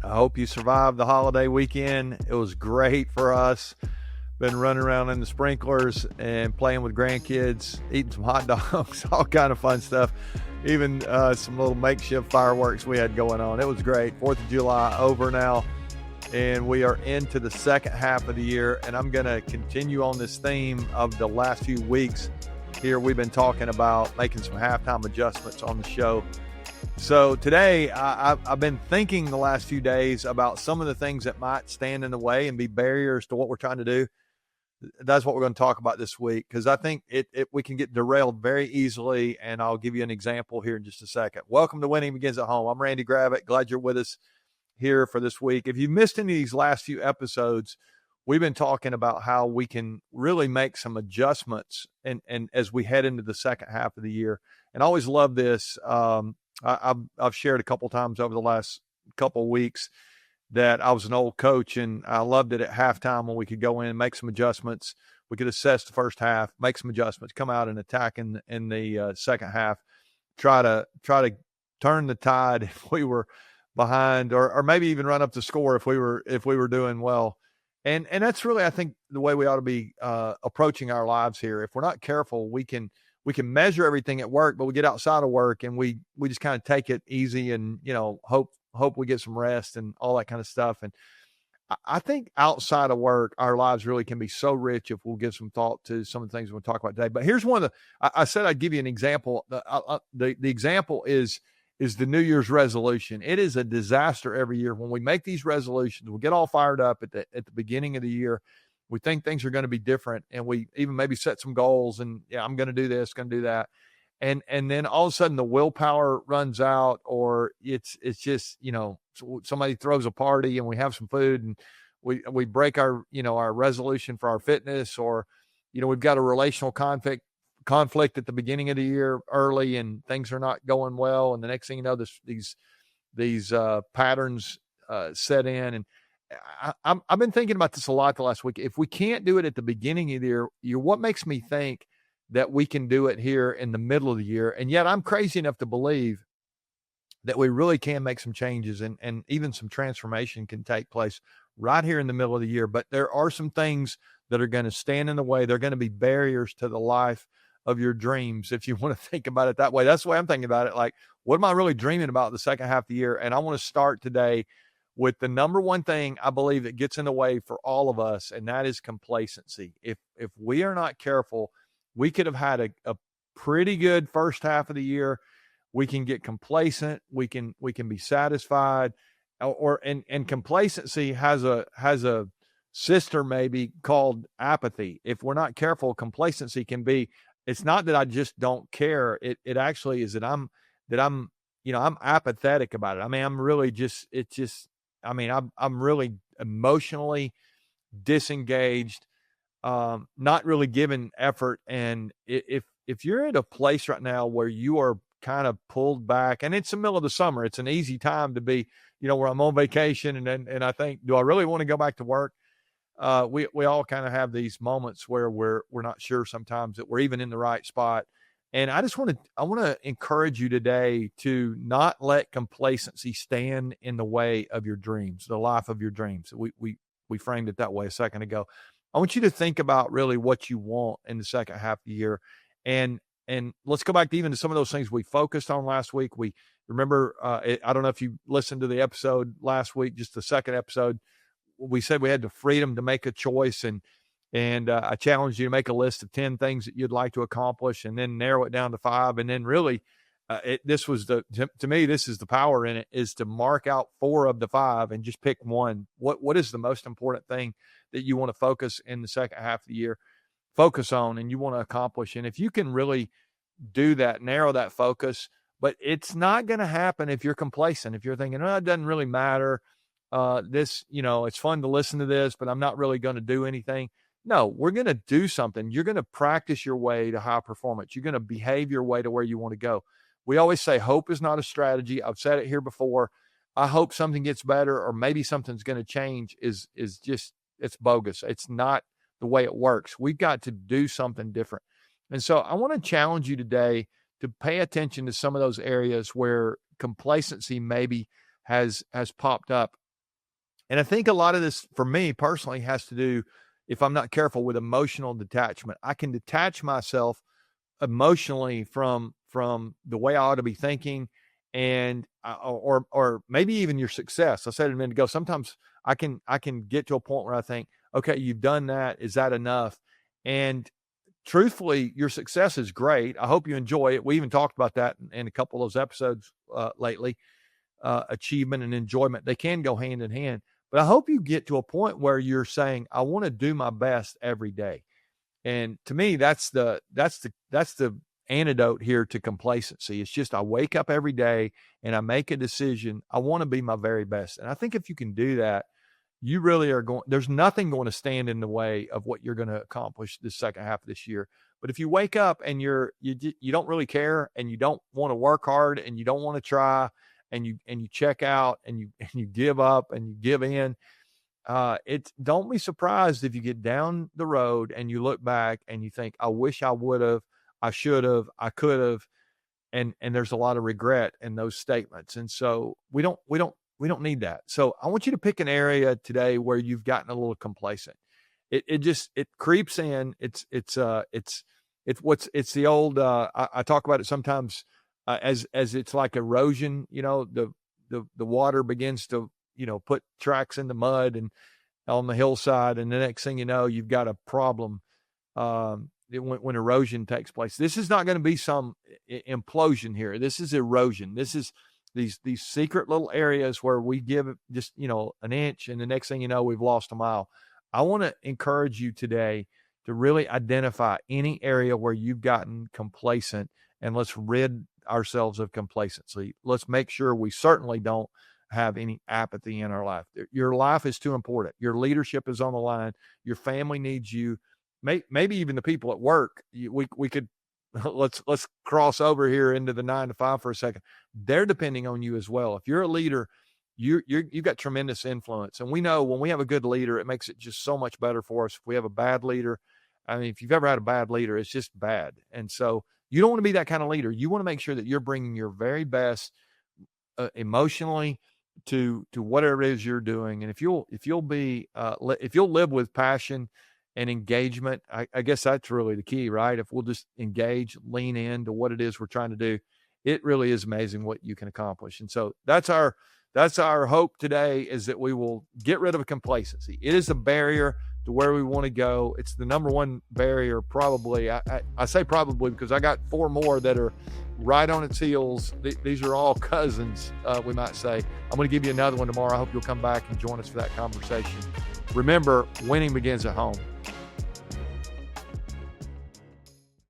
I hope you survived the holiday weekend. It was great for us. Been running around in the sprinklers and playing with grandkids, eating some hot dogs, all kind of fun stuff. Even some little makeshift fireworks we had going on. It was great. 4th of July over now, and we are into the second half of the year, and I'm going to continue on this theme of the last few weeks. Here we've been talking about making some halftime adjustments on the show. So today I've been thinking the last few days about some of the things that might stand in the way and be barriers to what we're trying to do. That's what we're going to talk about this week, because I think we can get derailed very easily, and I'll give you an example here in just a second. Welcome to Winning Begins at Home. I'm Randy Gravitt. Glad you're with us here for this week. If you missed any of these last few episodes, we've been talking about how we can really make some adjustments and as we head into the second half of the year. And I always love this. I've shared a couple times over the last couple of weeks that I was an old coach, and I loved it at halftime when we could go in and make some adjustments. We could assess the first half, make some adjustments, come out and attack in the second half, try to turn the tide if we were behind, or maybe even run up the score if we were doing well. And that's really, I think, the way we ought to be approaching our lives here. If we're not careful, we can measure everything at work, but we get outside of work and we just kind of take it easy and, hope we get some rest and all that kind of stuff. And I think outside of work, our lives really can be so rich if we'll give some thought to some of the things we'll talk about today. But here's one of I said I'd give you an example. The example is the New Year's resolution. It is a disaster every year when we make these resolutions. We get all fired up at the beginning of the year. We think things are going to be different, and we even maybe set some goals and, I'm going to do this, going to do that. And then all of a sudden the willpower runs out, or it's just, somebody throws a party and we have some food and we break our resolution for our fitness, or, we've got a relational conflict at the beginning of the year early and things are not going well. And the next thing you know, these patterns set in. And I've been thinking about this a lot the last week. If we can't do it at the beginning of the year, what makes me think that we can do it here in the middle of the year? And yet I'm crazy enough to believe that we really can make some changes and even some transformation can take place right here in the middle of the year. But there are some things that are going to stand in the way. They're going to be barriers to the life of your dreams, if you want to think about it that way. That's the way I'm thinking about it. Like, what am I really dreaming about the second half of the year? And I want to start today with the number one thing I believe that gets in the way for all of us, and that is complacency. If we are not careful, we could have had a pretty good first half of the year. We can get complacent. We can be satisfied, and complacency has a sister maybe called apathy. If we're not careful, complacency can be. It's not that I just don't care. It actually is that I'm apathetic about it. I mean, I'm really I'm really emotionally disengaged, not really giving effort. And if you're at a place right now where you are kind of pulled back, and it's the middle of the summer, it's an easy time to be, where I'm on vacation and I think, do I really want to go back to work? We all kind of have these moments where we're not sure sometimes that we're even in the right spot. And I want to encourage you today to not let complacency stand in the way of your dreams, the life of your dreams. We framed it that way a second ago. I want you to think about really what you want in the second half of the year. And let's go back to even to some of those things we focused on last week. We remember, I don't know if you listened to the episode last week, just the second episode. We said we had the freedom to make a choice, and I challenged you to make a list of 10 things that you'd like to accomplish, and then narrow it down to 5. And then really, to me, this is the power in it, is to mark out 4 of the 5 and just pick one. What is the most important thing that you want to focus in the second half of the year, focus on, and you want to accomplish? And if you can really do that, narrow that focus, but it's not going to happen if you're complacent. If you're thinking, it doesn't really matter. It's fun to listen to this, but I'm not really going to do anything. No, we're going to do something. You're going to practice your way to high performance. You're going to behave your way to where you want to go. We always say hope is not a strategy. I've said it here before. I hope something gets better, or maybe something's going to change is just, it's bogus. It's not the way it works. We've got to do something different. And so I want to challenge you today to pay attention to some of those areas where complacency maybe has popped up. And I think a lot of this, for me personally, has to do, if I'm not careful, with emotional detachment. I can detach myself emotionally from the way I ought to be thinking, and or maybe even your success. I said it a minute ago. Sometimes I can get to a point where I think, okay, you've done that. Is that enough? And truthfully, your success is great. I hope you enjoy it. We even talked about that in a couple of those episodes lately. Achievement and enjoyment, they can go hand in hand. But I hope you get to a point where you're saying, I want to do my best every day. And to me, that's the antidote here to complacency. It's just, I wake up every day and I make a decision. I want to be my very best. And I think if you can do that, you really are there's nothing going to stand in the way of what you're going to accomplish the second half of this year. But if you wake up and you don't really care, and you don't want to work hard, and you don't want to try, and you check out, and you give up, and you give in, don't be surprised if you get down the road and you look back and you think, I wish I would have, I should have, I could have. And there's a lot of regret in those statements. And so we don't need that. So I want you to pick an area today where you've gotten a little complacent. It creeps in. It's the old, I talk about it sometimes as it's like erosion. The water begins to, put tracks in the mud and on the hillside. And the next thing you know, you've got a problem when erosion takes place. This is not going to be some implosion here. This is erosion. This is these secret little areas where we give just, an inch, and the next thing you know, we've lost a mile. I want to encourage you today to really identify any area where you've gotten complacent, and let's rid ourselves of complacency. Let's make sure we certainly don't have any apathy in our life. Your life is too important. Your leadership is on the line. Your family needs you. Maybe even the people at work. We could let's cross over here into the 9 to 5 for a second. They're depending on you as well. If you're a leader, you've got tremendous influence. And we know when we have a good leader, it makes it just so much better for us. If we have a bad leader, I mean, if you've ever had a bad leader, it's just bad. And so you don't want to be that kind of leader. You want to make sure that you're bringing your very best emotionally to whatever it is you're doing. And if you'll live with passion and engagement, I guess that's really the key, right? If we'll just engage, lean into what it is we're trying to do, it really is amazing what you can accomplish. And so that's our hope today, is that we will get rid of complacency. It is a barrier to where we want to go. It's the number one barrier, probably. I say probably because I got 4 more that are right on its heels. These are all cousins, we might say. I'm going to give you another one tomorrow. I hope you'll come back and join us for that conversation. Remember, winning begins at home.